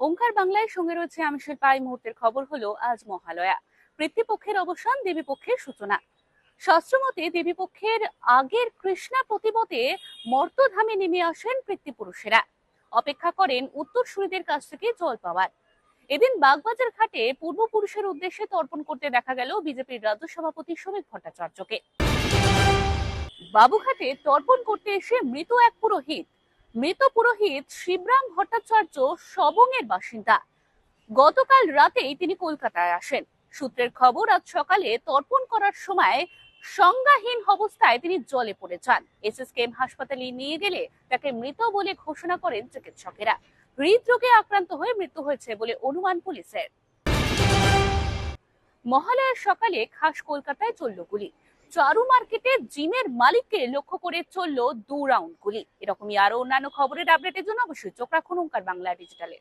ওঙ্কার বাংলায় সঙ্গে রয়েছে আমি শিল্পা। এই মুহূর্তের খবর হলো আজ মহালয়া, পিতৃপক্ষের অবসান, দেবীপক্ষের সূচনা। শাস্ত্রমতে দেবীপক্ষের আগের কৃষ্ণা প্রতিপদে মর্তধামে নেমে আসেন পিতৃপুরুষেরা, অপেক্ষা করেন উত্তরসূরিদের কাছ থেকে জল পাওয়ার। এদিন বাগবাজার ঘাটে পূর্বপুরুষের উদ্দেশ্যে তর্পণ করতে দেখা গেল বিজেপির রাজ্য সভাপতি শ্রমিক ভট্টাচার্যকে। বাবুঘাটে তর্পণ করতে এসে মৃত পুরোহিত শিবরাম ভট্টাচার্য সবংয়ের বাসিন্দা। গতকাল রাতেই তিনি কলকাতায় আসেন। সূত্রের খবর, আজ সকালে তর্পণ করার সময় সংজ্ঞাহীন অবস্থায় তিনি জলে পড়ে যান। এসএসকেএম হাসপাতালে নিয়ে গেলে তাকে মৃত বলে ঘোষণা করেন চিকিৎসকেরা। হৃদরোগে আক্রান্ত হয়ে মৃত্যু হয়েছে বলে অনুমান পুলিশের। মহালয়ার সকালে খাস কলকাতায় চলল গুলি। চারু মার্কেটে জিমের মালিককে লক্ষ্য করে চলল 2 রাউন্ড গুলি। এরকমই আরো অন্যান্য খবরের আপডেটের জন্য অবশ্যই চোখ রাখুন ওঙ্কার বাংলা ডিজিটালে।